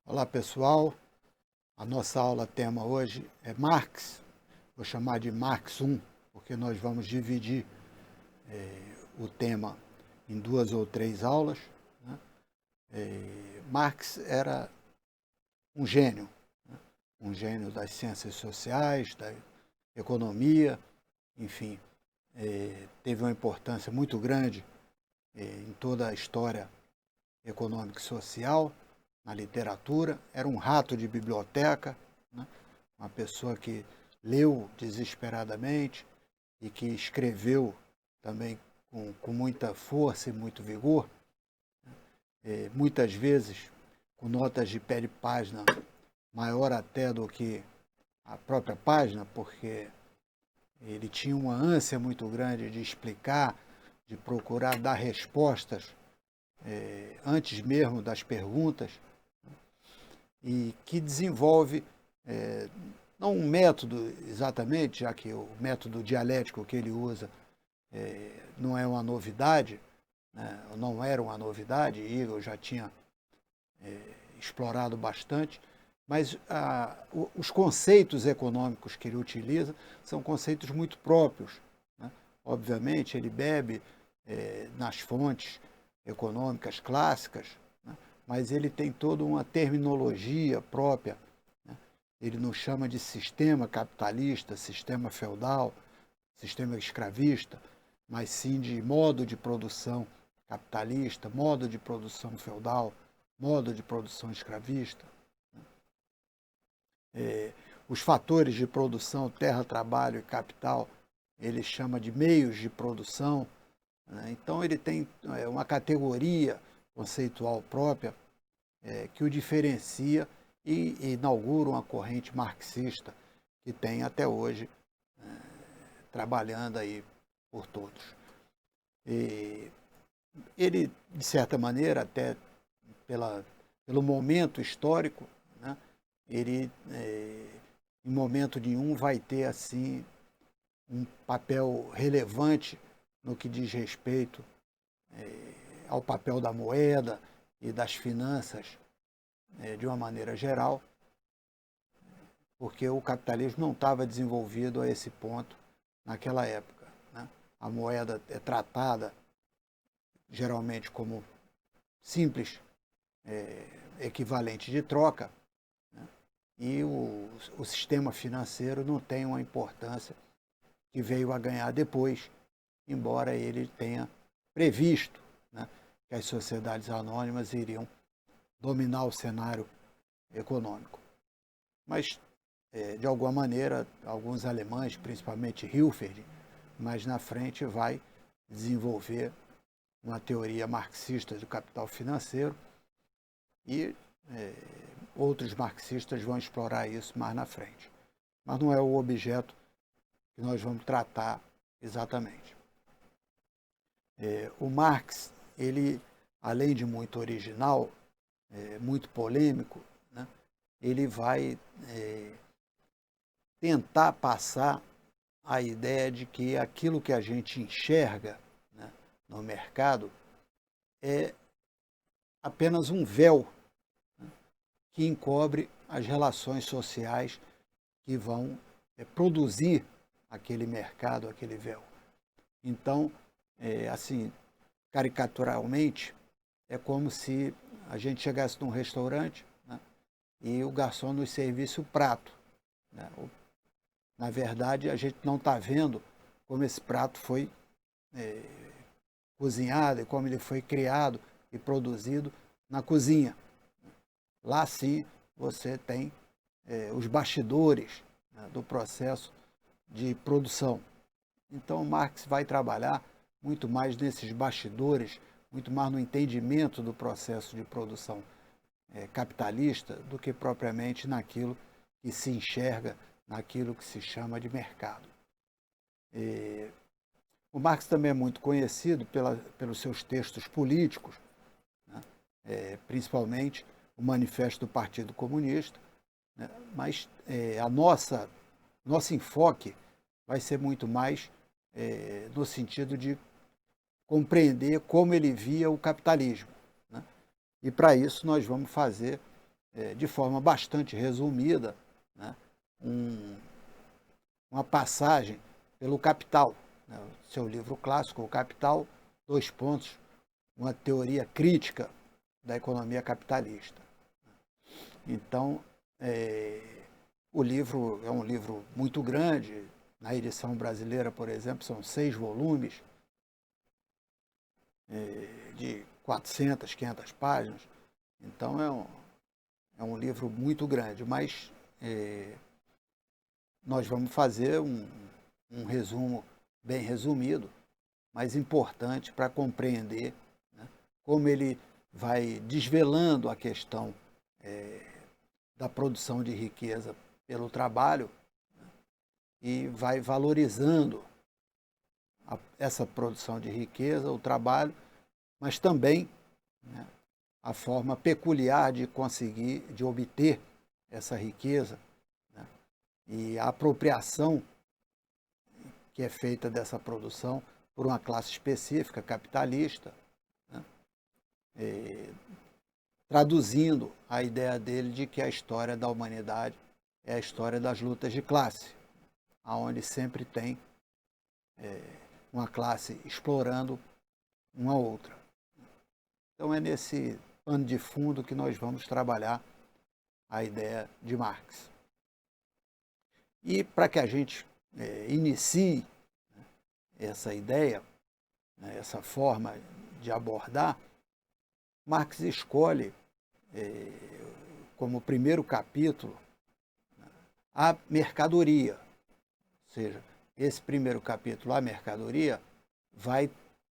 Olá pessoal, a nossa aula tema hoje é Marx, vou chamar de Marx 1, porque nós vamos dividir o tema em 2 ou 3 aulas. Né? Marx era um gênio, né? Um gênio das ciências sociais, da economia, enfim, teve uma importância muito grande em toda a história econômica e social, na literatura, era um rato de biblioteca, né? Uma pessoa que leu desesperadamente e que escreveu também com muita força e muito vigor, muitas vezes com notas de pé de página maior até do que a própria página, porque ele tinha uma ânsia muito grande de explicar, de procurar dar respostas antes mesmo das perguntas, e que desenvolve, não um método exatamente, já que o método dialético que ele usa não é uma novidade, né? Não era uma novidade, e eu já tinha explorado bastante, mas os conceitos econômicos que ele utiliza são conceitos muito próprios. Né? Obviamente, ele bebe nas fontes econômicas clássicas, né? Mas ele tem toda uma terminologia própria. Né? Ele não chama de sistema capitalista, sistema feudal, sistema escravista, mas sim de modo de produção capitalista, modo de produção feudal, modo de produção escravista. Os fatores de produção, terra, trabalho e capital, ele chama de meios de produção. Né? Então ele tem uma categoria conceitual própria que o diferencia e inaugura uma corrente marxista que tem até hoje trabalhando aí por todos. Ele, de certa maneira, até pelo momento histórico, né, ele, em momento nenhum, vai ter assim um papel relevante no que diz respeito ao papel da moeda e das finanças de uma maneira geral, porque o capitalismo não estava desenvolvido a esse ponto naquela época. Né? A moeda é tratada geralmente como simples equivalente de troca, né? E o sistema financeiro não tem uma importância que veio a ganhar depois, embora ele tenha previsto, né, que as sociedades anônimas iriam dominar o cenário econômico. Mas, de alguma maneira, alguns alemães, principalmente Hilferd, mais na frente vai desenvolver uma teoria marxista do capital financeiro e outros marxistas vão explorar isso mais na frente. Mas não é o objeto que nós vamos tratar exatamente. O Marx, ele, além de muito original, muito polêmico, né, ele vai tentar passar a ideia de que aquilo que a gente enxerga, né, no mercado é apenas um véu, né, que encobre as relações sociais que vão produzir aquele mercado, aquele véu. Então, assim, caricaturalmente, é como se a gente chegasse num restaurante, né, e o garçom nos servisse o prato. Né? Na verdade, a gente não está vendo como esse prato foi cozinhado e como ele foi criado e produzido na cozinha. Lá sim você tem os bastidores, né, do processo de produção. Então Marx vai trabalhar muito mais nesses bastidores, muito mais no entendimento do processo de produção capitalista do que propriamente naquilo que se enxerga, naquilo que se chama de mercado. O Marx também é muito conhecido pelos seus textos políticos, né? Principalmente o Manifesto do Partido Comunista, né? Mas nosso enfoque vai ser muito mais no sentido de compreender como ele via o capitalismo. Né? E para isso nós vamos fazer de forma bastante resumida, né, uma passagem pelo Capital, né, seu livro clássico, O Capital, dois pontos, uma teoria crítica da economia capitalista. Então, o livro é um livro muito grande. Na edição brasileira, por exemplo, são 6 volumes de 400, 500 páginas. Então, é um livro muito grande, mas nós vamos fazer um resumo bem resumido, mas importante para compreender, né, como ele vai desvelando a questão da produção de riqueza pelo trabalho, né, e vai valorizando essa produção de riqueza, o trabalho, mas também, né, a forma peculiar de conseguir, de obter essa riqueza, né, e a apropriação que é feita dessa produção por uma classe específica, capitalista, né, traduzindo a ideia dele de que a história da humanidade é a história das lutas de classe, onde sempre tem uma classe explorando uma outra. Então é nesse pano de fundo que nós vamos trabalhar a ideia de Marx. E para que a gente inicie, né, essa ideia, né, essa forma de abordar, Marx escolhe como primeiro capítulo, né, a mercadoria. Ou seja, esse primeiro capítulo, a mercadoria, vai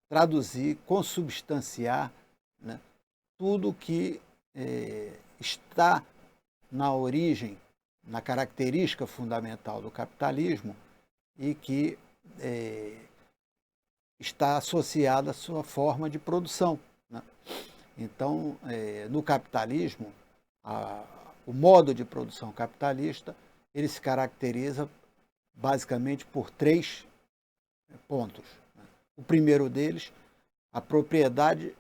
traduzir, consubstanciar, né, tudo que está na origem, na característica fundamental do capitalismo e que está associada à sua forma de produção, né? Então, no capitalismo, o modo de produção capitalista, ele se caracteriza basicamente por 3 pontos. O primeiro deles, a propriedade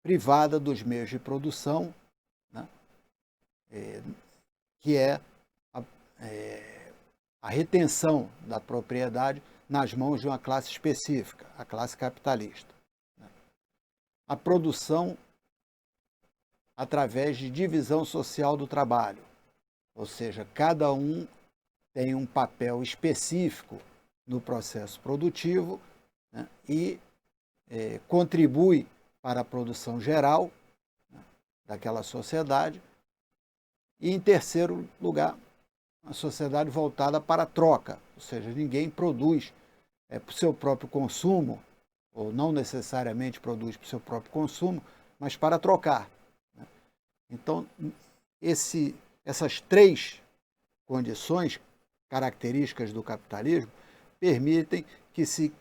privada dos meios de produção, né, que é a retenção da propriedade nas mãos de uma classe específica, a classe capitalista. A produção através de divisão social do trabalho, ou seja, cada um tem um papel específico no processo produtivo, né, e contribui para a produção geral, né, daquela sociedade. E, em terceiro lugar, a sociedade voltada para a troca, ou seja, ninguém produz para o seu próprio consumo, ou não necessariamente produz para o seu próprio consumo, mas para trocar. Então, essas 3 condições características do capitalismo permitem que se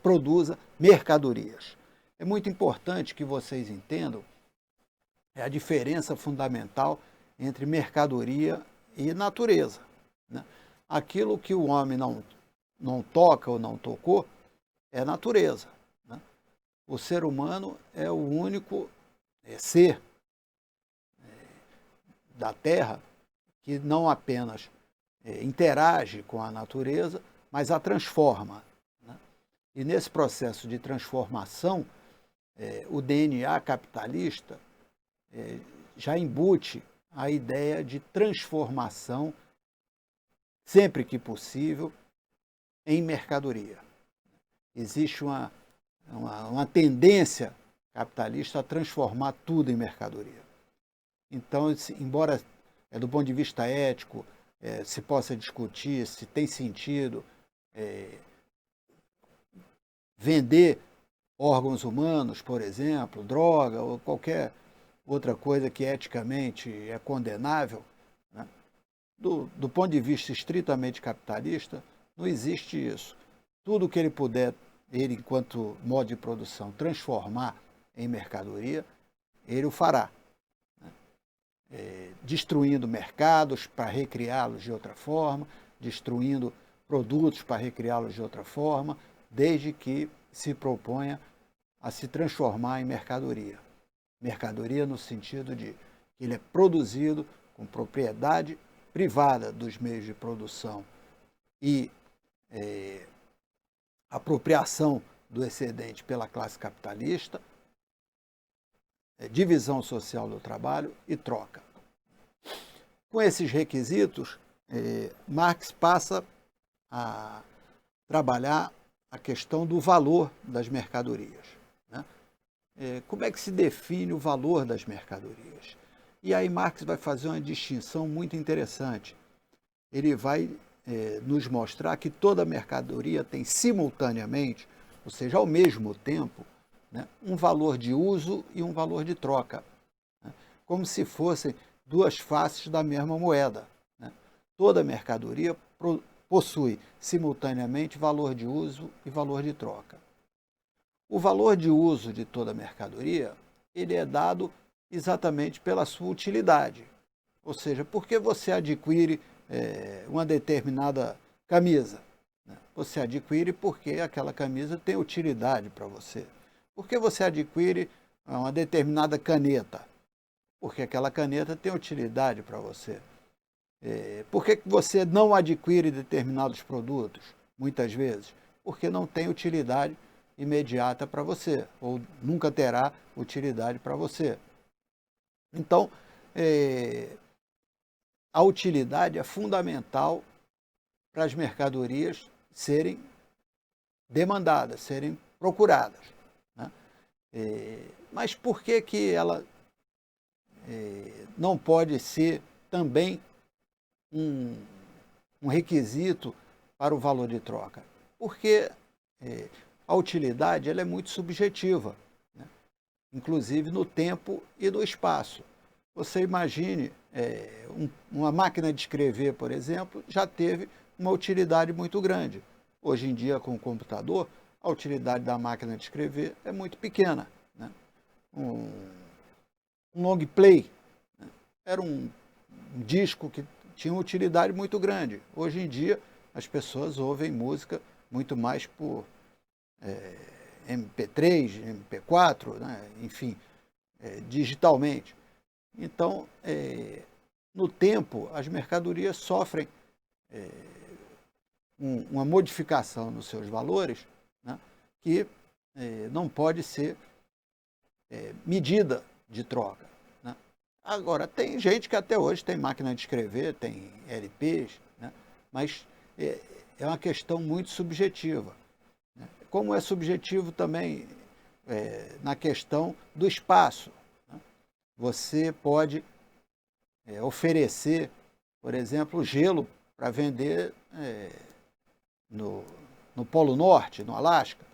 produza mercadorias. É muito importante que vocês entendam a diferença fundamental entre mercadoria e natureza, né? Aquilo que o homem não toca ou não tocou é natureza, né? O ser humano é o único ser da Terra que não apenas interage com a natureza, mas a transforma, né? E nesse processo de transformação, o DNA capitalista já embute a ideia de transformação, sempre que possível, em mercadoria. Existe uma tendência capitalista a transformar tudo em mercadoria. Então, embora do ponto de vista ético se possa discutir se tem sentido vender órgãos humanos, por exemplo, droga ou qualquer outra coisa que eticamente é condenável, né? Do ponto de vista estritamente capitalista, não existe isso. Tudo que ele puder, ele, enquanto modo de produção, transformar em mercadoria, ele o fará, né? Destruindo mercados para recriá-los de outra forma, destruindo produtos para recriá-los de outra forma, desde que se proponha a se transformar em mercadoria. Mercadoria no sentido de que ele é produzido com propriedade privada dos meios de produção e apropriação do excedente pela classe capitalista, divisão social do trabalho e troca. Com esses requisitos, Marx passa a trabalhar a questão do valor das mercadorias. Né? Como é que se define o valor das mercadorias? E aí Marx vai fazer uma distinção muito interessante. Ele vai nos mostrar que toda mercadoria tem simultaneamente, ou seja, ao mesmo tempo, né, um valor de uso e um valor de troca, né, como se fossem duas faces da mesma moeda. Né? Toda mercadoria possui simultaneamente valor de uso e valor de troca. O valor de uso de toda mercadoria, ele é dado exatamente pela sua utilidade. Ou seja, por que você adquire uma determinada camisa? Você adquire porque aquela camisa tem utilidade para você. Por que você adquire uma determinada caneta? Porque aquela caneta tem utilidade para você. Por que você não adquire determinados produtos, muitas vezes? Porque não tem utilidade imediata para você, ou nunca terá utilidade para você. Então, a utilidade é fundamental para as mercadorias serem demandadas, serem procuradas. Né? Mas por que ela não pode ser também um requisito para o valor de troca? Porque a utilidade ela é muito subjetiva, né? Inclusive no tempo e no espaço. Você imagine, uma máquina de escrever, por exemplo, já teve uma utilidade muito grande. Hoje em dia, com o computador, a utilidade da máquina de escrever é muito pequena. Né? Um long play, né? Era um disco que tinha uma utilidade muito grande. Hoje em dia, as pessoas ouvem música muito mais por MP3, MP4, né? Enfim, digitalmente. Então, no tempo, as mercadorias sofrem uma modificação nos seus valores, né, que não pode ser medida de troca. Né? Agora, tem gente que até hoje tem máquina de escrever, tem LPs, né, mas é uma questão muito subjetiva. Né? Como é subjetivo também na questão do espaço. Né? Você pode oferecer, por exemplo, gelo para vender no Polo Norte, no Alasca.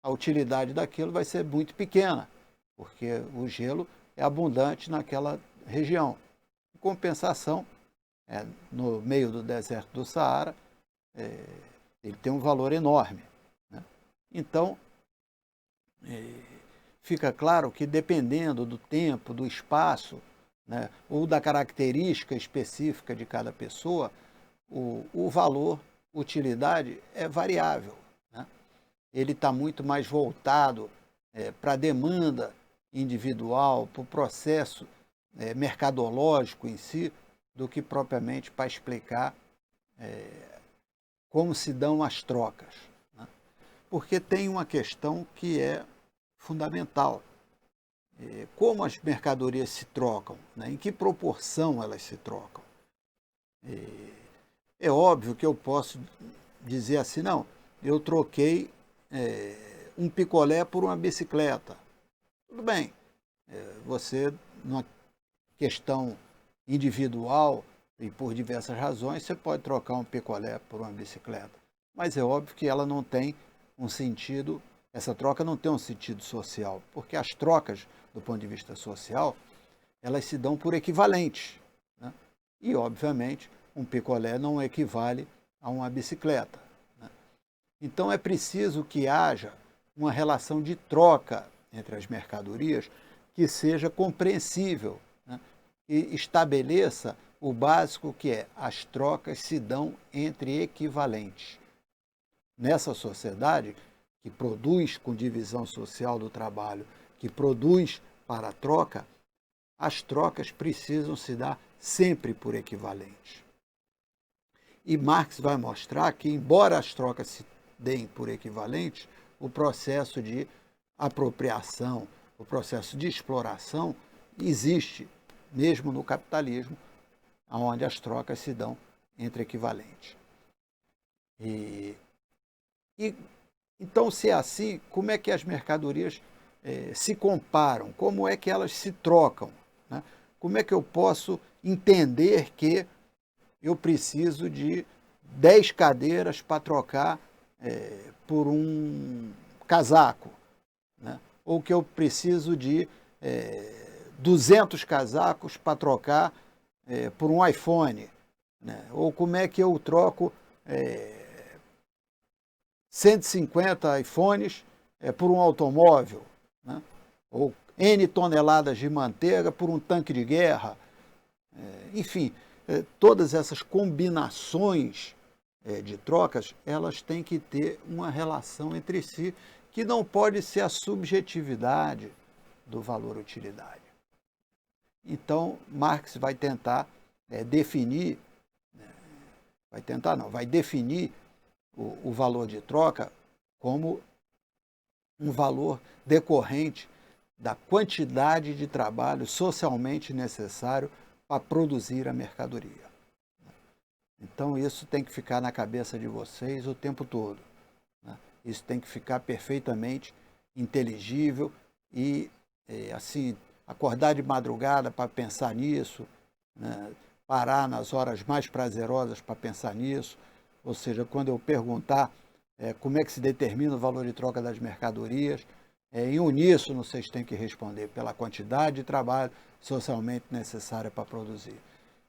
A utilidade daquilo vai ser muito pequena, porque o gelo é abundante naquela região. Em compensação, no meio do deserto do Saara, ele tem um valor enorme. Né? Então, fica claro que dependendo do tempo, do espaço, né, ou da característica específica de cada pessoa, o valor, utilidade é variável. Né? Ele está muito mais voltado para a demanda individual, para o processo mercadológico em si, do que propriamente para explicar como se dão as trocas. Né? Porque tem uma questão que é fundamental. Como as mercadorias se trocam, né? Em que proporção elas se trocam. É óbvio que eu posso dizer assim, não, eu troquei um picolé por uma bicicleta. Tudo bem, você, numa questão individual e por diversas razões, você pode trocar um picolé por uma bicicleta. Mas é óbvio que ela não tem um sentido, essa troca não tem um sentido social, porque as trocas, do ponto de vista social, elas se dão por equivalentes. Né? E, obviamente, um picolé não equivale a uma bicicleta. Né? Então, é preciso que haja uma relação de troca entre as mercadorias que seja compreensível, né? E estabeleça o básico que é as trocas se dão entre equivalentes. Nessa sociedade que produz com divisão social do trabalho, que produz para a troca, as trocas precisam se dar sempre por equivalente. E Marx vai mostrar que, embora as trocas se deem por equivalente, o processo de apropriação, o processo de exploração existe, mesmo no capitalismo, onde as trocas se dão entre equivalentes. Então, se é assim, como é que as mercadorias se comparam? Como é que elas se trocam? Né? Como é que eu posso entender que eu preciso de 10 cadeiras para trocar por um casaco? Né? Ou que eu preciso de 200 casacos para trocar por um iPhone? Né? Ou como é que eu troco 150 iPhones por um automóvel? Né? Ou N toneladas de manteiga por um tanque de guerra? Enfim, todas essas combinações de trocas, elas têm que ter uma relação entre si, que não pode ser a subjetividade do valor-utilidade. Então, Marx vai tentar definir, vai definir o valor de troca como um valor decorrente da quantidade de trabalho socialmente necessário para produzir a mercadoria. Então, isso tem que ficar na cabeça de vocês o tempo todo. Né? Isso tem que ficar perfeitamente inteligível e, assim, acordar de madrugada para pensar nisso, né? Parar nas horas mais prazerosas para pensar nisso. Ou seja, quando eu perguntar como é que se determina o valor de troca das mercadorias, em uníssono vocês têm que responder pela quantidade de trabalho socialmente necessária para produzir.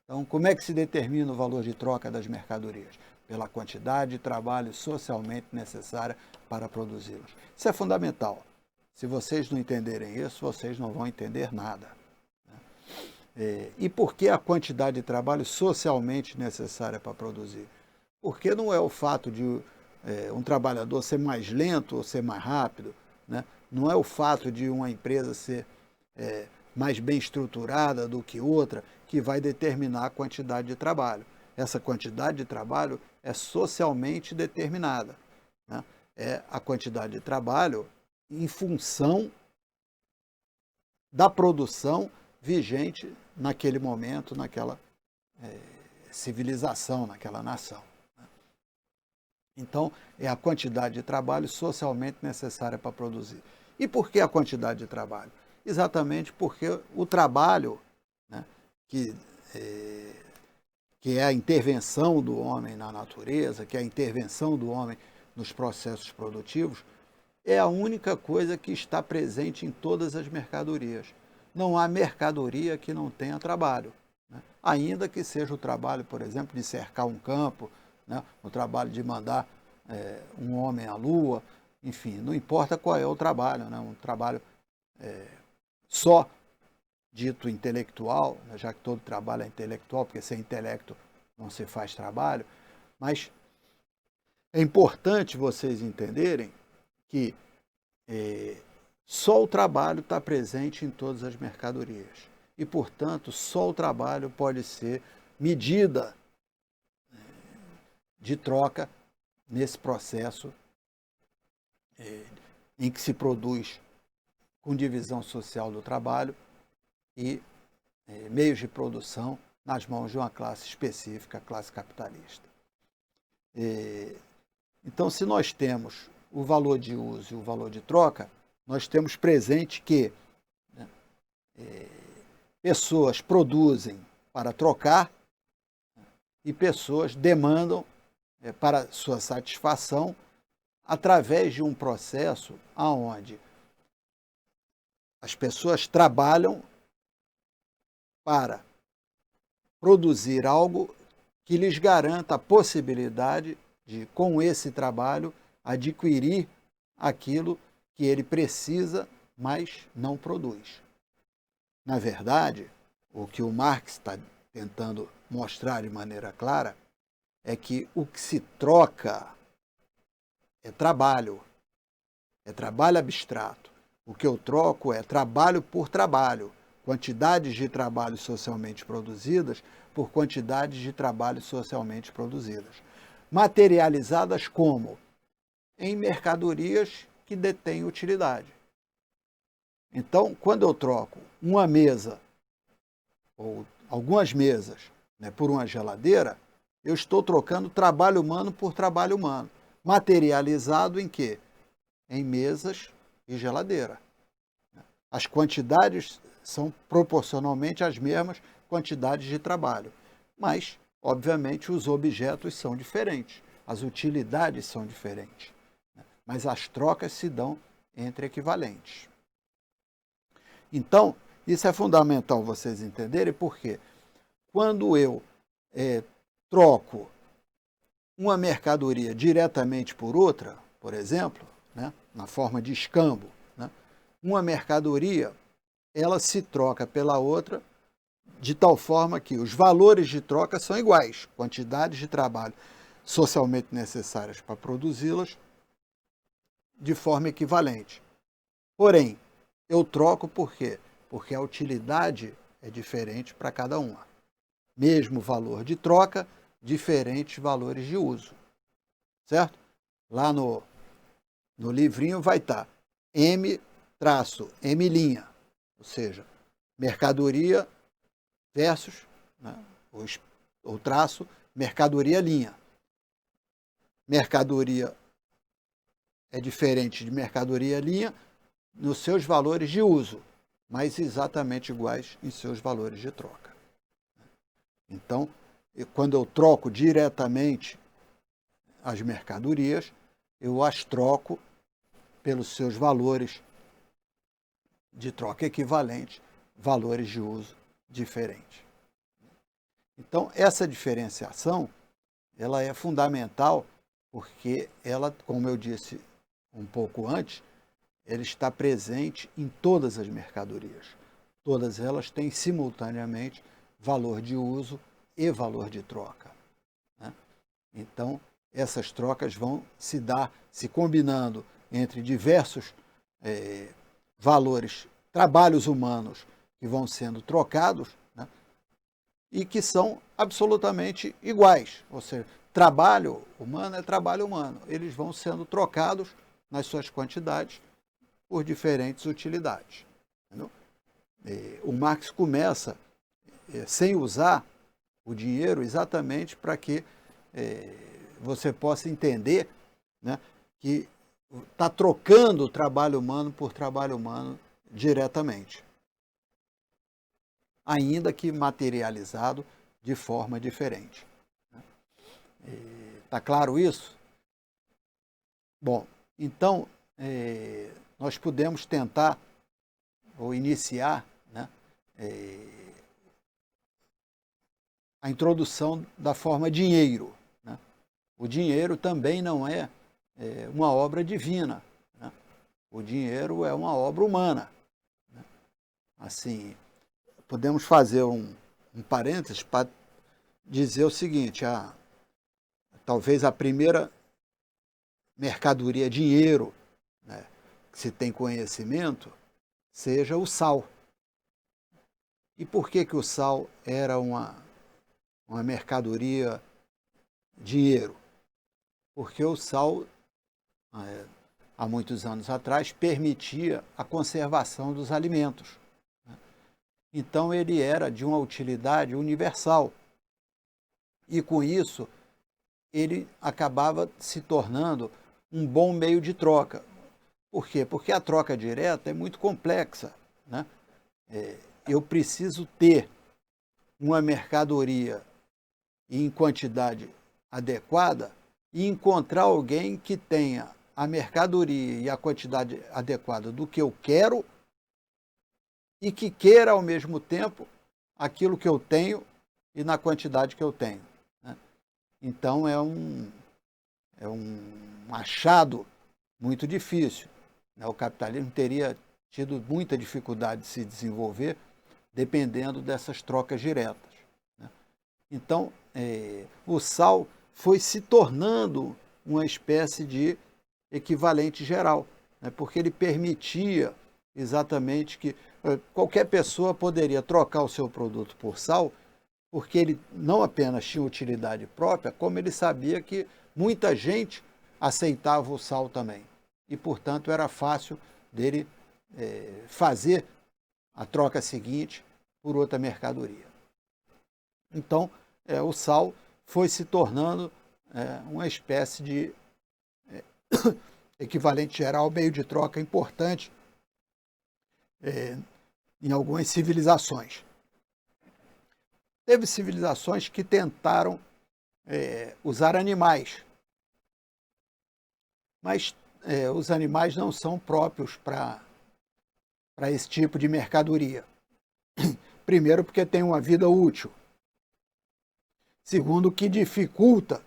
Então, como é que se determina o valor de troca das mercadorias? Pela quantidade de trabalho socialmente necessária para produzi-las. Isso é fundamental. Se vocês não entenderem isso, vocês não vão entender nada. E por que a quantidade de trabalho socialmente necessária para produzir? Porque não é o fato de um trabalhador ser mais lento ou ser mais rápido, né? Não é o fato de uma empresa ser mais bem estruturada do que outra que vai determinar a quantidade de trabalho. Essa quantidade de trabalho é socialmente determinada. Né? É a quantidade de trabalho em função da produção vigente naquele momento, naquela civilização, naquela nação. Então, é a quantidade de trabalho socialmente necessária para produzir. E por que a quantidade de trabalho? Exatamente porque o trabalho, né, que é a intervenção do homem na natureza, que é a intervenção do homem nos processos produtivos, é a única coisa que está presente em todas as mercadorias. Não há mercadoria que não tenha trabalho, né? Ainda que seja o trabalho, por exemplo, de cercar um campo, né? O trabalho de mandar um homem à lua, enfim, não importa qual é o trabalho, né? Um trabalho só dito intelectual, né? Já que todo trabalho é intelectual, porque sem intelecto não se faz trabalho, mas é importante vocês entenderem que só o trabalho está presente em todas as mercadorias. E, portanto, só o trabalho pode ser medida de troca nesse processo em que se produz com divisão social do trabalho e meios de produção nas mãos de uma classe específica, a classe capitalista. Então, se nós temos o valor de uso e o valor de troca, nós temos presente que pessoas produzem para trocar e pessoas demandam para sua satisfação através de um processo onde as pessoas trabalham para produzir algo que lhes garanta a possibilidade de, com esse trabalho, adquirir aquilo que ele precisa, mas não produz. Na verdade, o que o Marx está tentando mostrar de maneira clara é que o que se troca é trabalho abstrato. O que eu troco é trabalho por trabalho, quantidades de trabalho socialmente produzidas por quantidades de trabalho socialmente produzidas. Materializadas como? Em mercadorias que detêm utilidade. Então, quando eu troco uma mesa ou algumas mesas, né, por uma geladeira, eu estou trocando trabalho humano por trabalho humano. Materializado em quê? Em mesas e geladeira. As quantidades são proporcionalmente as mesmas quantidades de trabalho, mas, obviamente, os objetos são diferentes, as utilidades são diferentes, mas as trocas se dão entre equivalentes. Então, isso é fundamental vocês entenderem, porque quando eu troco uma mercadoria diretamente por outra, por exemplo, né, na forma de escambo, né, uma mercadoria ela se troca pela outra de tal forma que os valores de troca são iguais, quantidades de trabalho socialmente necessárias para produzi-las de forma equivalente. Porém, eu troco por quê? Porque a utilidade é diferente para cada uma. Mesmo valor de troca, diferentes valores de uso. Certo? Lá no livrinho vai estar M-M', ou seja, mercadoria versus, né, o traço, mercadoria linha. Mercadoria é diferente de mercadoria linha nos seus valores de uso, mas exatamente iguais em seus valores de troca. Então, quando eu troco diretamente as mercadorias, eu as troco pelos seus valores de troca equivalentes, valores de uso diferentes. Então, essa diferenciação, ela é fundamental porque ela, como eu disse um pouco antes, ela está presente em todas as mercadorias. Todas elas têm simultaneamente valor de uso e valor de troca, né? Então, essas trocas vão se dar, se combinando entre diversos valores, trabalhos humanos que vão sendo trocados, né, e que são absolutamente iguais. Ou seja, trabalho humano é trabalho humano. Eles vão sendo trocados nas suas quantidades por diferentes utilidades. Entendeu? O Marx começa sem usar o dinheiro exatamente para que você possa entender, né, que está trocando o trabalho humano por trabalho humano diretamente, ainda que materializado de forma diferente. Está claro isso? Bom, então nós podemos tentar ou iniciar, né, a introdução da forma dinheiro. Né? O dinheiro também não é uma obra divina. Né? O dinheiro é uma obra humana. Né? Assim, podemos fazer um parênteses para dizer o seguinte: talvez a primeira mercadoria dinheiro, né, que se tem conhecimento seja o sal. E por que o sal era uma mercadoria dinheiro? Porque o sal, há muitos anos atrás, permitia a conservação dos alimentos. Então, ele era de uma utilidade universal. E, com isso, ele acabava se tornando um bom meio de troca. Por quê? Porque a troca direta é muito complexa, né? Eu preciso ter uma mercadoria em quantidade adequada e encontrar alguém que tenha a mercadoria e a quantidade adequada do que eu quero e que queira, ao mesmo tempo, aquilo que eu tenho e na quantidade que eu tenho. Né? Então, é um achado muito difícil. Né? O capitalismo teria tido muita dificuldade de se desenvolver dependendo dessas trocas diretas. Né? Então, o sal foi se tornando uma espécie de equivalente geral, né? Porque ele permitia exatamente que qualquer pessoa poderia trocar o seu produto por sal, porque ele não apenas tinha utilidade própria, como ele sabia que muita gente aceitava o sal também. E, portanto, era fácil dele fazer a troca seguinte por outra mercadoria. Então, o sal foi se tornando uma espécie de equivalente geral, meio de troca importante em algumas civilizações. Teve civilizações que tentaram usar animais, mas os animais não são próprios para esse tipo de mercadoria. Primeiro, porque tem uma vida útil. Segundo, que dificulta,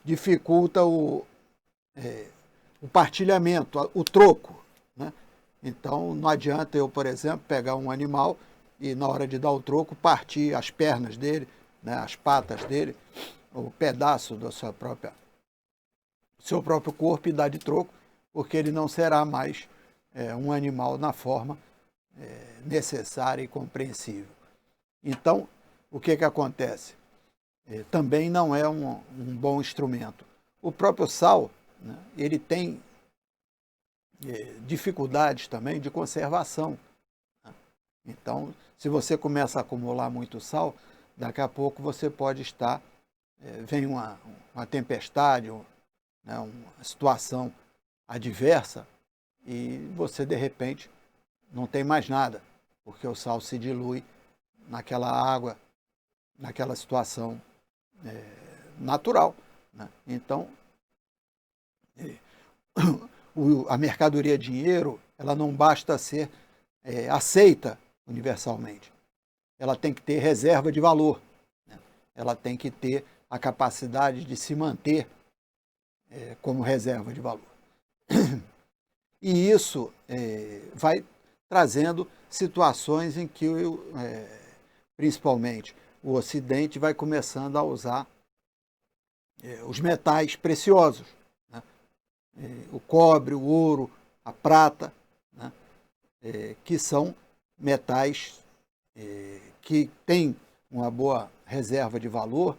dificulta o partilhamento, o troco, né? Então, não adianta eu, por exemplo, pegar um animal e, na hora de dar o troco, partir as pernas dele, né, as patas dele, o pedaço do seu próprio corpo e dar de troco, porque ele não será mais um animal na forma necessária e compreensível. Então, o que acontece? Também não é um bom instrumento. O próprio sal, né, ele tem dificuldades também de conservação. Então, se você começa a acumular muito sal, daqui a pouco você pode estar, vem uma tempestade, né, uma situação adversa, e você, de repente, não tem mais nada, porque o sal se dilui naquela água, naquela situação natural, né? Então, a mercadoria dinheiro, ela não basta ser aceita universalmente. Ela tem que ter reserva de valor, né? Ela tem que ter a capacidade de se manter como reserva de valor. E isso vai trazendo situações em que, principalmente, o Ocidente vai começando a usar os metais preciosos, né? O cobre, o ouro, a prata, né? Que são metais que têm uma boa reserva de valor,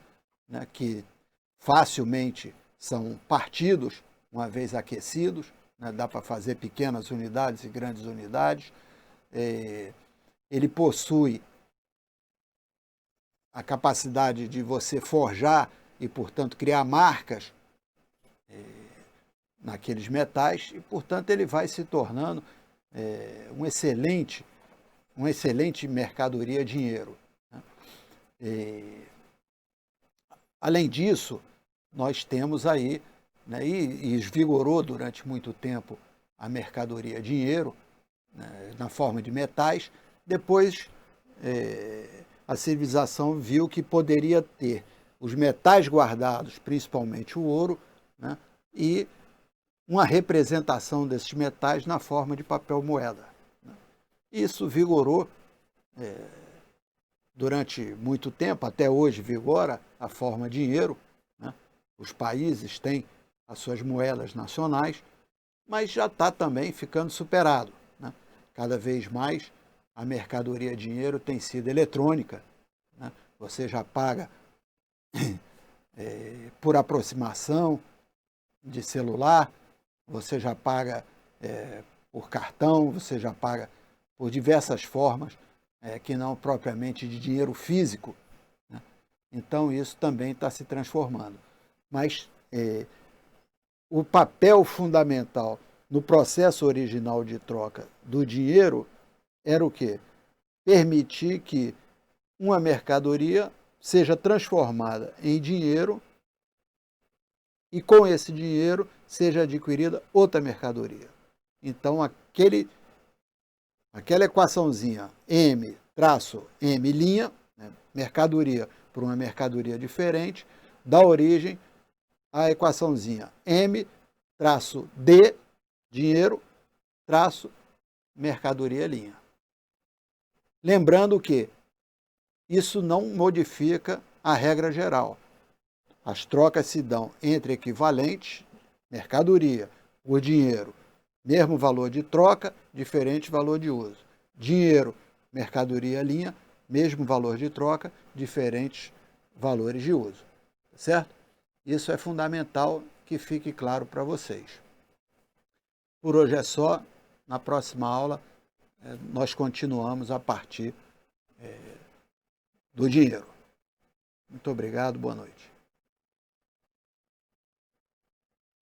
né? Que facilmente são partidos uma vez aquecidos, né? Dá para fazer pequenas unidades e grandes unidades. Ele possui a capacidade de você forjar e, portanto, criar marcas naqueles metais, e, portanto, ele vai se tornando uma excelente mercadoria dinheiro, né? Além disso, nós temos aí, né, e vigorou durante muito tempo a mercadoria dinheiro, né, na forma de metais. Depois, a civilização viu que poderia ter os metais guardados, principalmente o ouro, né, e uma representação desses metais na forma de papel moeda. Isso vigorou durante muito tempo, até hoje vigora a forma dinheiro, né? Os países têm as suas moedas nacionais, mas já está também ficando superado, né? Cada vez mais a mercadoria dinheiro tem sido eletrônica, né? Você já paga por aproximação de celular, você já paga por cartão, você já paga por diversas formas, que não propriamente de dinheiro físico, né? Então isso também está se transformando. Mas o papel fundamental no processo original de troca do dinheiro era o quê? Permitir que uma mercadoria seja transformada em dinheiro e com esse dinheiro seja adquirida outra mercadoria. Então, aquela equaçãozinha M traço M', né, mercadoria por uma mercadoria diferente, dá origem à equaçãozinha M traço D, dinheiro, traço mercadoria linha. Lembrando que isso não modifica a regra geral. As trocas se dão entre equivalentes, mercadoria por dinheiro, mesmo valor de troca, diferente valor de uso. Dinheiro, mercadoria, linha, mesmo valor de troca, diferentes valores de uso. Certo? Isso é fundamental que fique claro para vocês. Por hoje é só. Na próxima aula, nós continuamos a partir do dinheiro. Muito obrigado, boa noite.